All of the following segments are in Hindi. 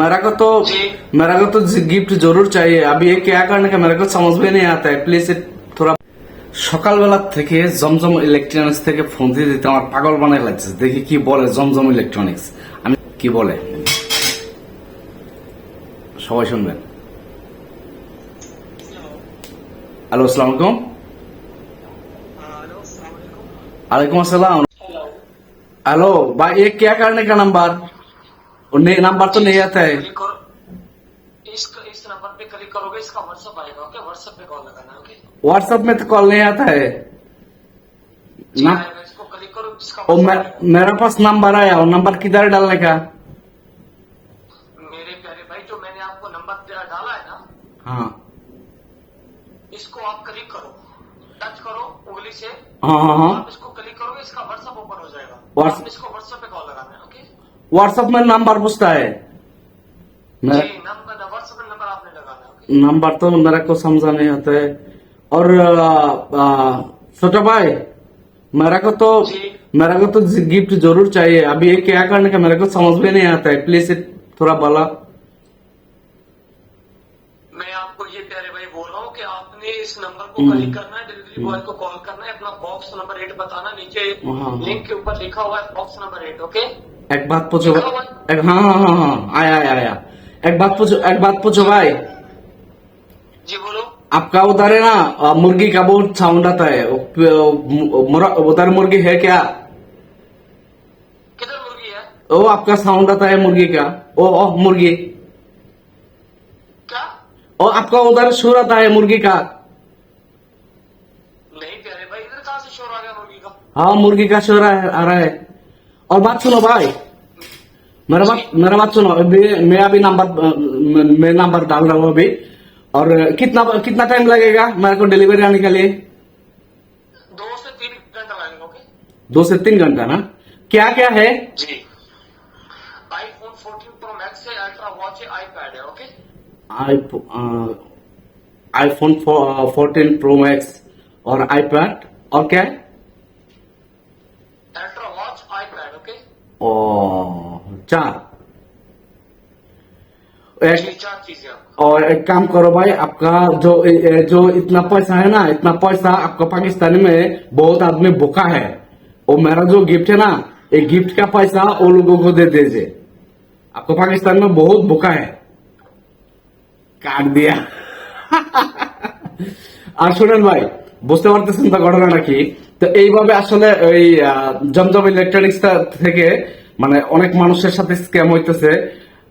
मेरा को तो मेरा को तो गिफ्ट जरूर चाहिए। अभी ये क्या करने का मेरे को समझ में नहीं आता है। प्लीज थोड़ा সকালবেলা থেকে জমজম ইলেকট্রনিক্স থেকে ফোন দিয়ে দিতে আমার পাগল বানাই লাগছে। দেখি কি বলে জমজম ইলেকট্রনিক্স, আমি কি বলে সবাই শুনবেন। हेलो अस्सलाम वालेकुम। वालेकुम अस्सलाम। हेलो भाई, ये क्या करने का नंबर? नंबर तो नहीं आता है। इस नंबर पे क्लिक करोगे, इसका व्हाट्सएप आएगा। ओके, व्हाट्सएप पे कॉल लगाना। ओके, व्हाट्सएप में तो कॉल नहीं आता है ना। इसको क्लिक करो, इसका मेरा पास नंबर आया, और नंबर किधर डालने का? मेरे प्यारे भाई, जो मैंने आपको नंबर डाला है ना, हाँ इसको आप क्लिक करो, टच करो उंगली से। हाँ हाँ हाँ, आप इसको क्लिक करोगे, इसका व्हाट्सएप ओपन हो जाएगा। व्हाट्सएप इसको व्हाट्सएप पे कॉल लगाना है। ओके, व्हाट्सएप में नंबर पूछता है। नंबर व्हाट्सएप में नंबर आपने लगाना है। ओके, नंबर तो मेरा को समझा नहीं आता है। और छोटा भाई, मेरा को तो गिफ्ट जरूर चाहिए। अभी ये क्या करने का मेरे को समझ में नहीं आता है। प्लीज थोड़ा बोला। मैं आपको ये प्यारे भाई बोल रहा हूँ कि आपने इस नंबर को क्लिक करना है, डिलीवरी बॉय को कॉल करना है, अपना बॉक्स नंबर 8 बताना। नीचे लिंक के ऊपर लिखा हुआ है बॉक्स नंबर 8। ओके, एक बात पूछो। हाँ हाँ हाँ हाँ, आया आया आया। एक बात पूछो भाई। जी बोलो। आपका उधर है ना मुर्गी का बहुत साउंड आता है, उधर मुर्गी है क्या? किधर मुर्गी है? ओ आपका साउंड आता है मुर्गी का। ओ मुर्गी, क्या? ओ आपका उधर शोर आता है मुर्गी का। नहीं प्यारे भाई, इधर कहाँ से शोर आ गया मुर्गी का? हाँ मुर्गी का शोर आ रहा है। और बात सुनो भाई, मेरा बात सुनो। मैं अभी नंबर डाल रहा हूँ अभी। और कितना टाइम लगेगा मेरे को डिलीवरी आने के लिए? 2 से 3 घंटा लगेगा। ओके, 2 से 3 घंटा ना। क्या क्या है? जी, आईफोन 14 प्रो मैक्स है, अल्ट्रा वॉच है, आईपैड है। ओके, आईफोन 14 प्रो मैक्स और आईपैड, और क्या है? Ultra watch, iPad. ओके, ओ 4 चीजें आपको। और एक काम करो भाई, आपका जो इतना पैसा है ना, इतना पैसा आपका पाकिस्तानी में बहुत आदमी भूखा है। और मेरा जो गिफ्ट है ना, एक गिफ्ट का पैसा वो लोगों को दे दीजिए। आपको पाकिस्तान में बहुत भूखा है। কাট দিয়া। আর শুনেন ভাই, বুঝতে পারতেছেন তো ঘটনাটা কি? তো এইভাবে আসলে ওই জমজম ইলেকট্রনিক্স থেকে মানে অনেক মানুষের সাথে স্ক্যাম হইতেছে।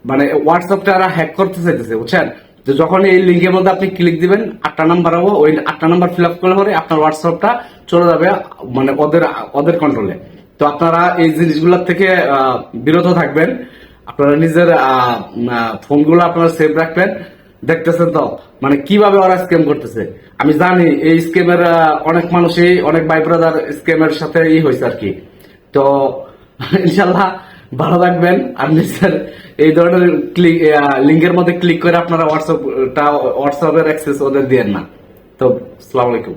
মানে হোয়াটসঅ্যাপটা এরা হ্যাক করতে চাইতেছে, বুঝছেন? তো যখন এই লিঙ্কের মধ্যে আপনি ক্লিক দিবেন, 8টা নাম্বার হবো, ওই 8টা নাম্বার ফিল আপ করলে পরে আপনার হোয়াটসঅ্যাপটা চলে যাবে মানে ওদের কন্ট্রোলে। তো আপনারা এই জিনিসগুলোর থেকে বিরত থাকবেন। আপনারা নিজের ফোনগুলো আপনারা সেভ রাখবেন। দেখতেছেন তো মানে কিভাবে ওরা স্ক্যাম করতেছে। আমি জানি এই স্ক্যামের অনেক মানুষই, অনেক ভাই ব্রাদার স্ক্যামের সাথে হয়েছে আর কি। তো ইনশাল্লাহ ভালো থাকবেন। আর নিজের এই ধরনের লিঙ্কের মধ্যে ক্লিক করে আপনারা হোয়াটসঅ্যাপের অ্যাক্সেস ওদের দিয়েন না। তো আসসালামু আলাইকুম।